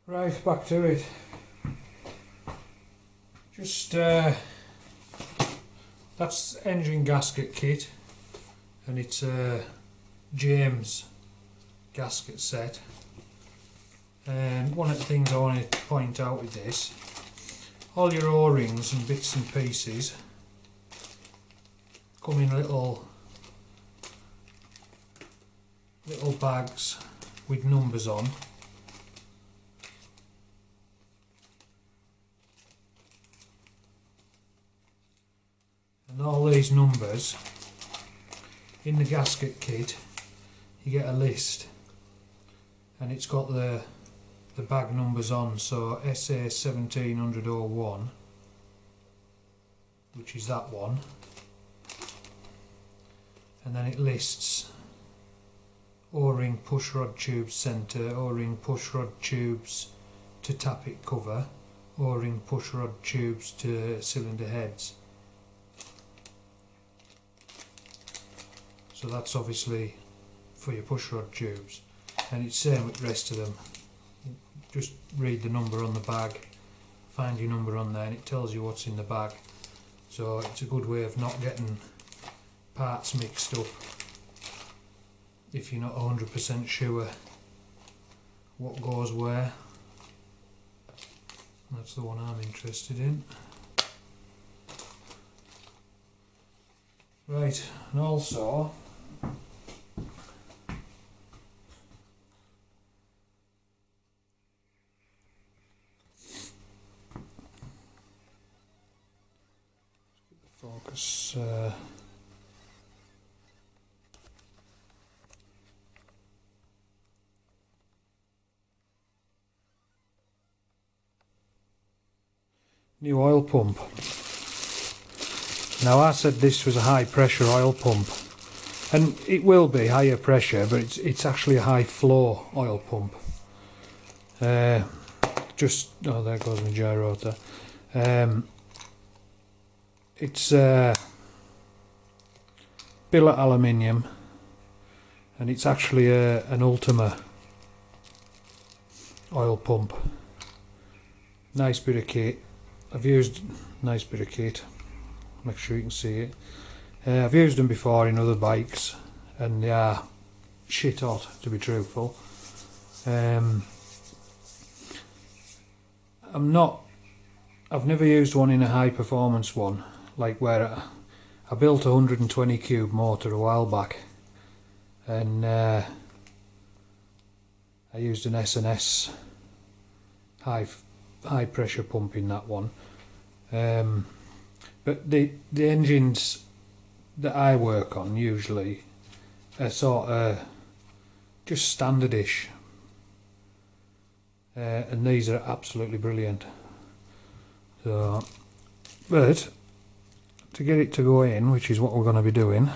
Right, back to it. Just that's engine gasket kit, and it's a James gasket set. And one of the things I want to point out with this, all your O-rings and bits and pieces come in little bags with numbers on. And all these numbers in the gasket kit, you get a list, and it's got the bag numbers on. So SA 1700-01, which is that one, and then it lists O-ring push rod tubes centre, O-ring push rod tubes to tappet cover, O-ring push rod tubes to cylinder heads. So that's obviously for your push rod tubes, and it's same with the rest of them. Just read the number on the bag, find your number on there, and it tells you what's in the bag. So it's a good way of not getting parts mixed up if you're not 100% sure what goes where. That's the one I'm interested in. Right, and also focus. New oil pump. Now, I said this was a high pressure oil pump, and it will be higher pressure, but it's actually a high flow oil pump. Just, oh, there goes my gyro rotor. It's billet aluminium, and it's actually an Ultima oil pump. Nice bit of kit. I've used nice bit of kit. Make sure you can see it. I've used them before in other bikes, and they are shit hot, to be truthful. I've never used one in a high performance one, like where I built a 120 cube motor a while back, and I used an S&S high pressure pump in that one. But the engines that I work on usually are sort of just standardish, and these are absolutely brilliant. So, but to get it to go in, which is what we're going to be doing,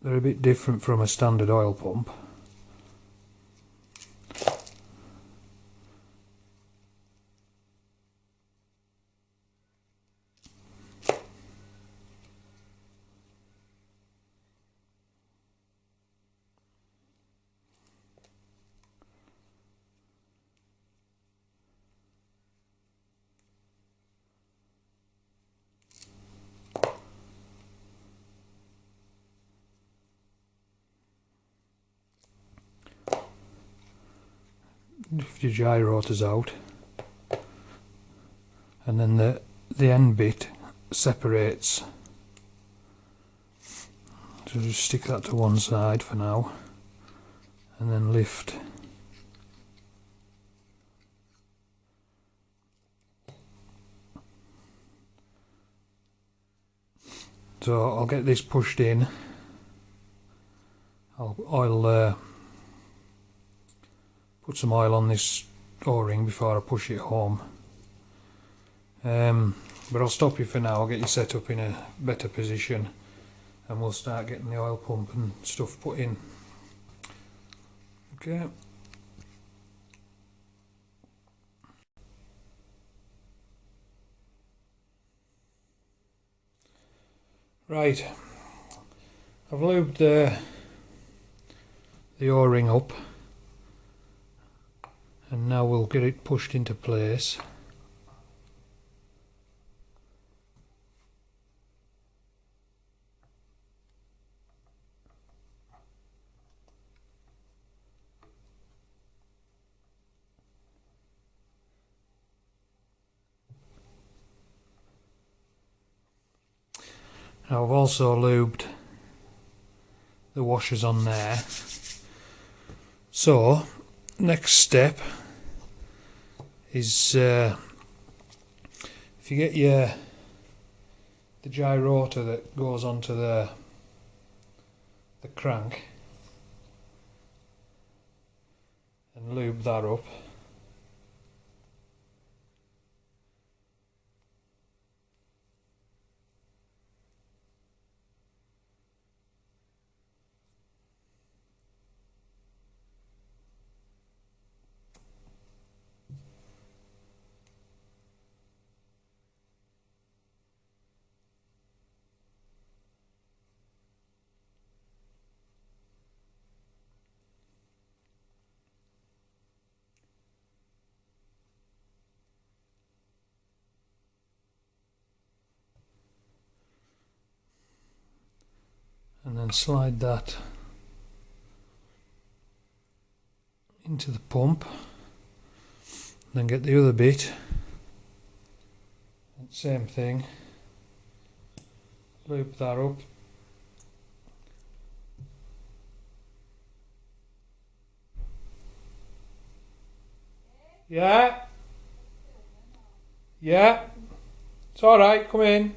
they're a bit different from a standard oil pump. Lift your gyro rotors out, and then the end bit separates. So just stick that to one side for now, and then lift. So I'll get this pushed in. I'll put some oil on this O-ring before I push it home. But I'll stop you for now. I'll get you set up in a better position, and we'll start getting the oil pump and stuff put in. Okay. Right, I've lubed the O-ring up. And now we'll get it pushed into place. Now I've also lubed the washers on there. So next step is if you get the gyrotor that goes onto the crank and lube that up. And then slide that into the pump, then get the other bit, same thing, loop that up, yeah, it's alright, come in.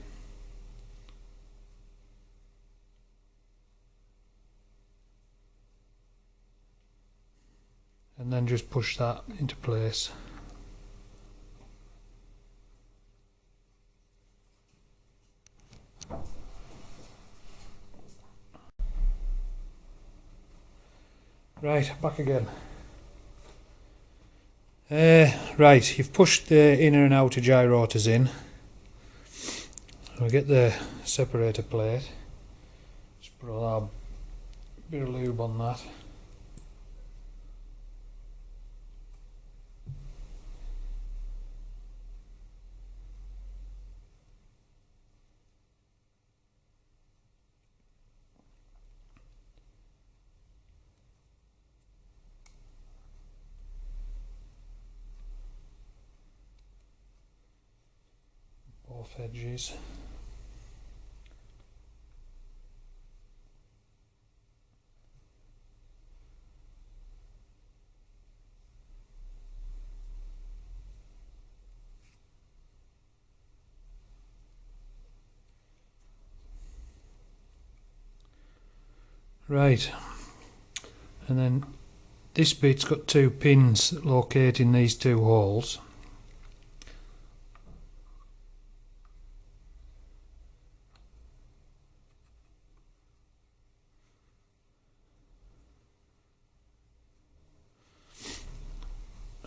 And then just push that into place. Right, back again. Right, you've pushed the inner and outer gyrotors in. We'll get the separator plate. Just put a bit of lube on that. Both edges. Right, and then this bit's got two pins locating these two holes.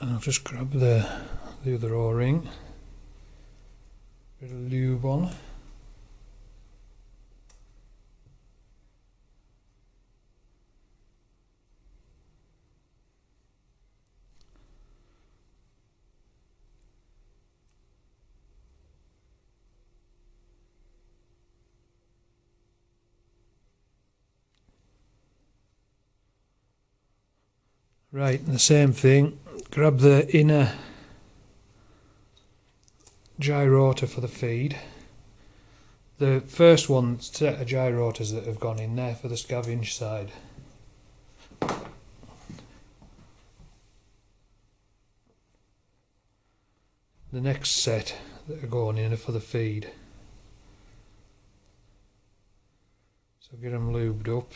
And I'll just grab the other O-ring, bit of lube on. Right, and the same thing, grab the inner gyrotor for the feed. The first one set of gyrotors that have gone in there for the scavenge side. The next set that are going in are for the feed. So get them lubed up.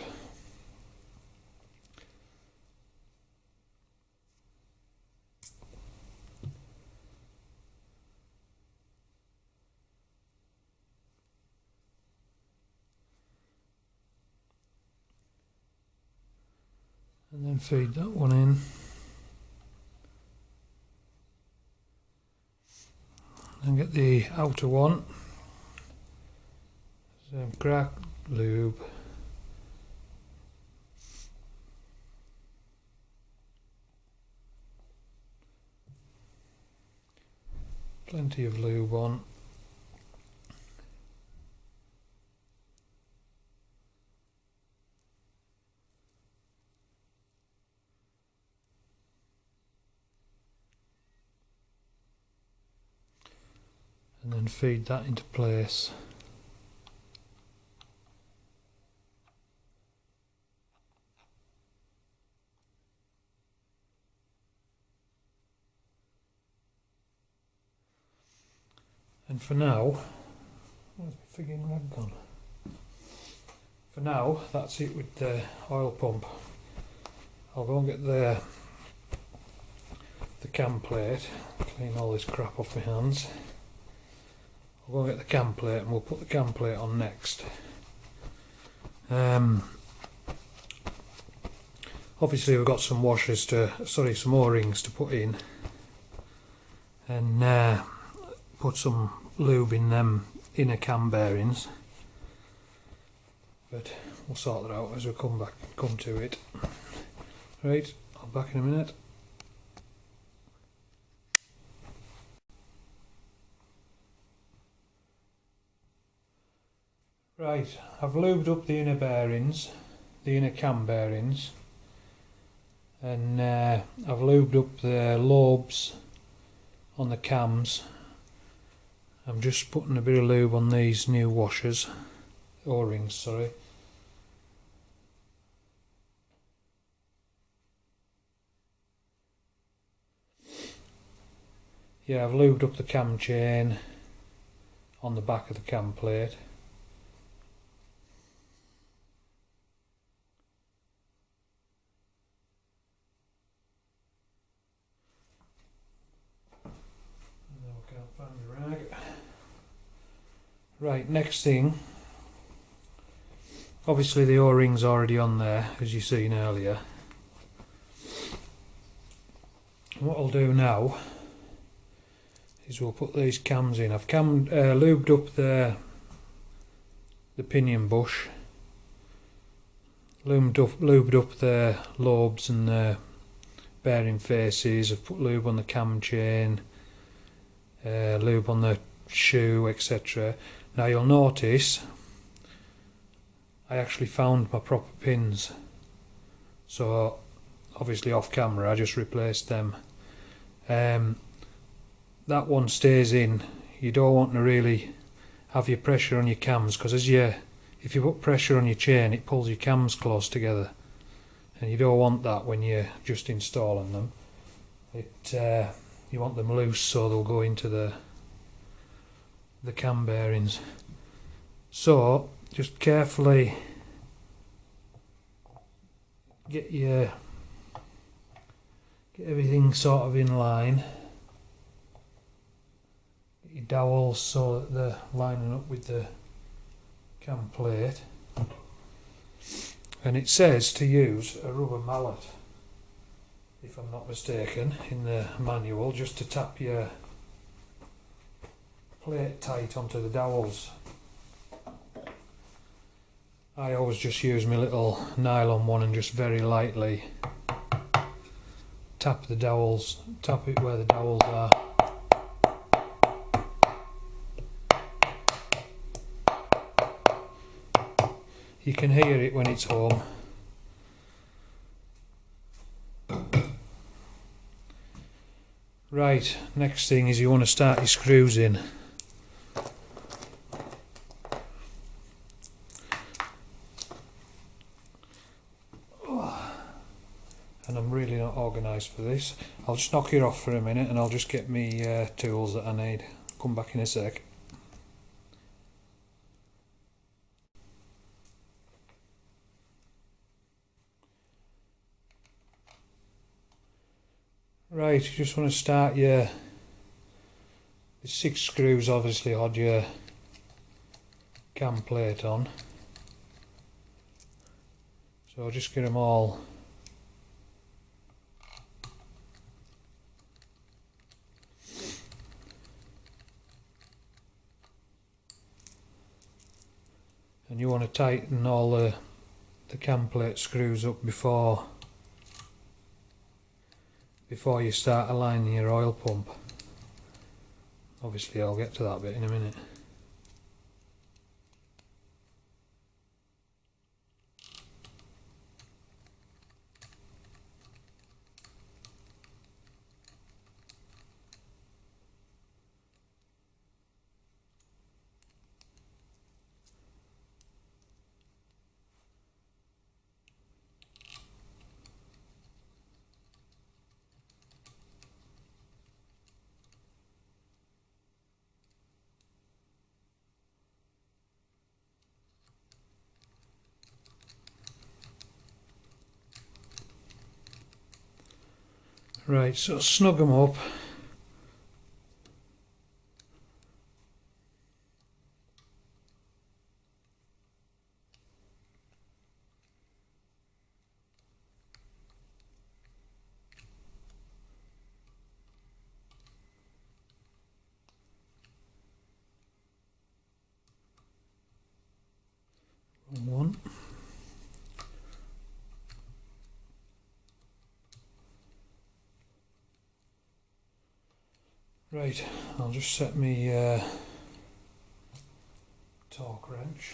And then feed that one in. And get the outer one. Same crack, lube. Plenty of lube on. And then feed that into place. And for now, where's my friggin' rag gone? For now, that's it with the oil pump. I'll go and get the cam plate, clean all this crap off my hands. I'll go and get the cam plate and we'll put the cam plate on next. Obviously we've got some washers some O-rings to put in, and put some lube in them inner cam bearings, but we'll sort that out as we come to it. Right, I'll be back in a minute. Right, I've lubed up the inner bearings, the inner cam bearings, and I've lubed up the lobes on the cams. I'm just putting a bit of lube on these new washers, O-rings, sorry. Yeah, I've lubed up the cam chain on the back of the cam plate. Right, next thing, obviously the O-ring's already on there, as you've seen earlier. What I'll do now is we'll put these cams in. I've lubed up the pinion bush, lubed up the lobes and the bearing faces. I've put lube on the cam chain, lube on the shoe, etc. Now you'll notice I actually found my proper pins, so obviously off camera I just replaced them. That one stays in. You don't want to really have your pressure on your cams, because if you put pressure on your chain it pulls your cams close together, and you don't want that when you're just installing them. You want them loose so they'll go into the cam bearings. So just carefully get everything sort of in line. Get your dowels so that they're lining up with the cam plate. And it says to use a rubber mallet, if I'm not mistaken, in the manual, just to tap your plate tight onto the dowels. I always just use my little nylon one and just very lightly tap the dowels, tap it where the dowels are. You can hear it when it's home. Right, next thing is you want to start your screws in. And I'm really not organised for this. I'll just knock it off for a minute and I'll just get me tools that I need. Come back in a sec. Right, you just want to start the 6 screws obviously hold your cam plate on. So I'll just get them all and you want to tighten all the cam plate screws up before you start aligning your oil pump. Obviously I'll get to that bit in a minute. Right, so snug them up. One. Right, I'll just set me torque wrench.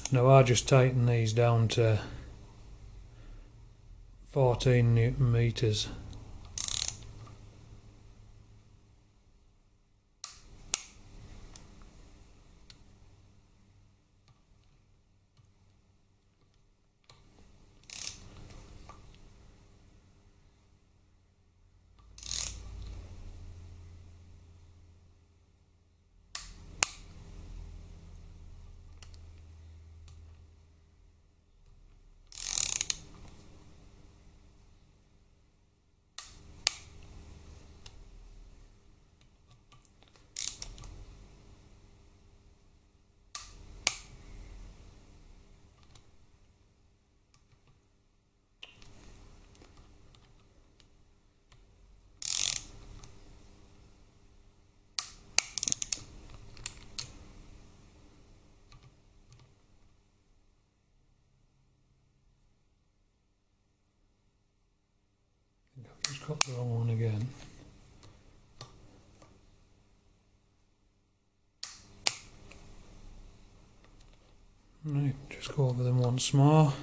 Now I just tighten these down to 14 Newton meters. I've just got the wrong one again. Right, just go over them once more.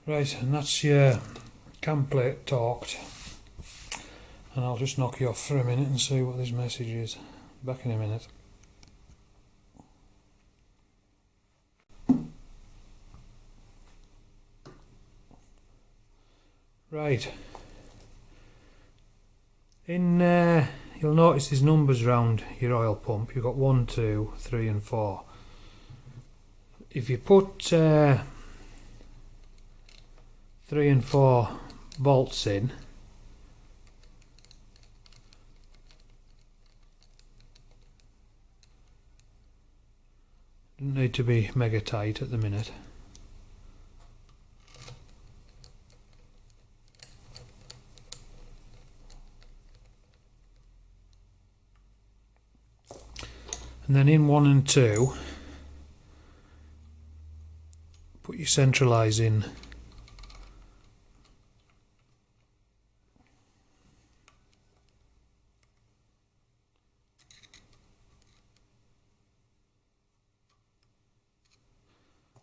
Right, and that's your cam plate torqued, and I'll just knock you off for a minute and see what this message is. Back in a minute. Right, you'll notice there's numbers round your oil pump. You've got 1, 2, 3 and 4. If you put 3 and 4 bolts in, don't need to be mega tight at the minute. And then in 1 and 2, put your centralise in.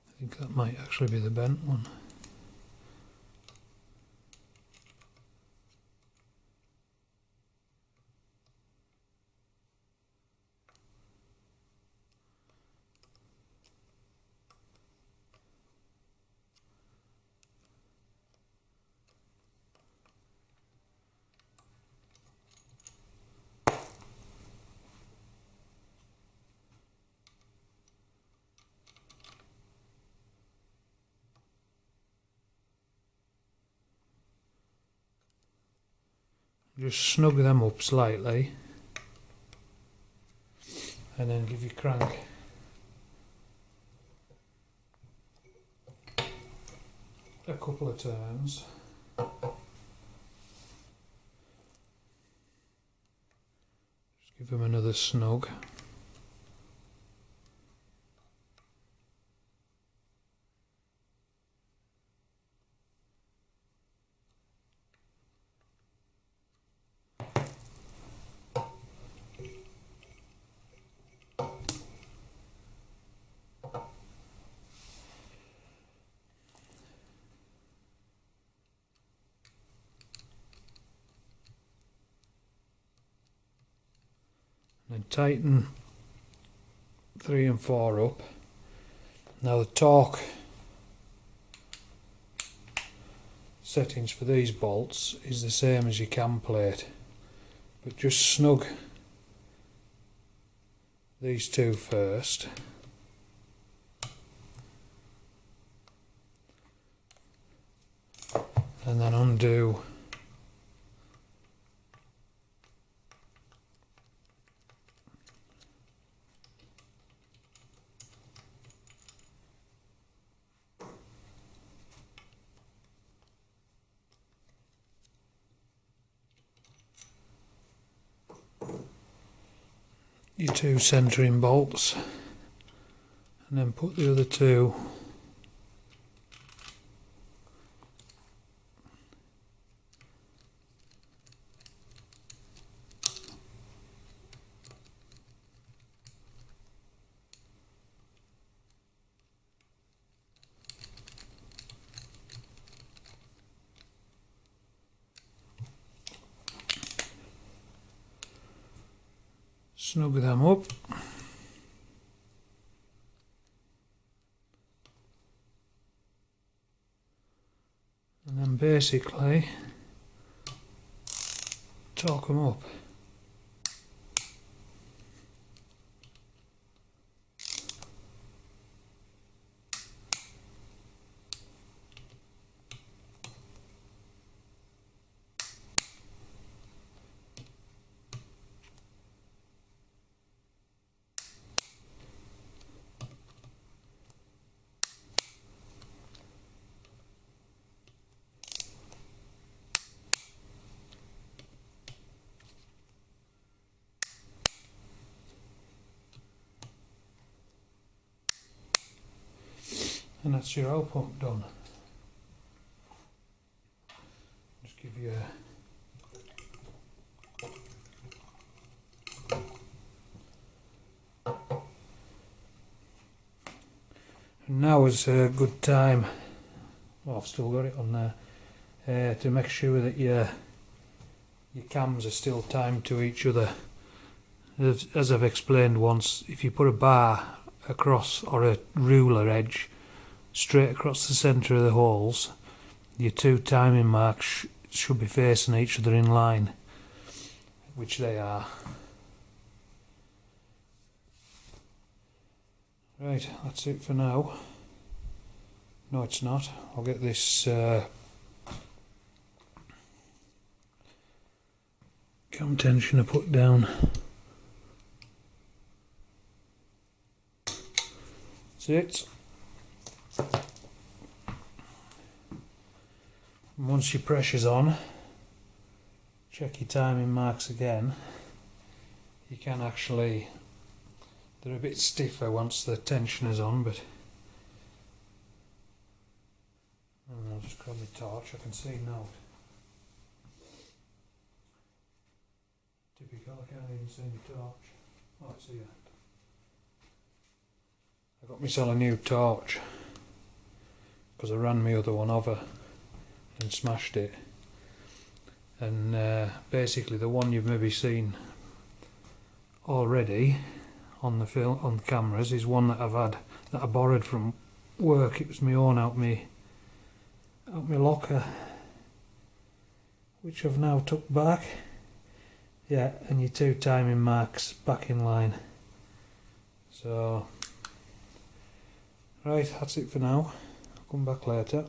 I think that might actually be the bent one. Just snug them up slightly and then give your crank a couple of turns. Just give them another snug. And tighten 3 and 4 up. Now the torque settings for these bolts is the same as your cam plate, but just snug these two first. And then undo your 2 centering bolts, and then put the other 2 snug them up. And then basically torque them up. And that's your oil pump done. Just give you and now is a good time, well, I've still got it on there, to make sure that your cams are still timed to each other. As I've explained once, if you put a bar across or a ruler edge straight across the centre of the holes, your 2 timing marks should be facing each other in line, which they are. Right, that's it for now. No, it's not. I'll get this cam tensioner put down. That's it. And once your pressure's on, check your timing marks again. You can actually, they're a bit stiffer once the tensioner's on, but I'll just grab my torch, I can see now. Typical, I can't even see my torch. Oh, it's here. I got myself a new torch because I ran my other one over and smashed it, and basically the one you've maybe seen already on the film, on the cameras, is one that I borrowed from work. It was my own out my locker, which I've now took back. Yeah, and your 2 timing marks back in line. So right, that's it for now. I'll come back later.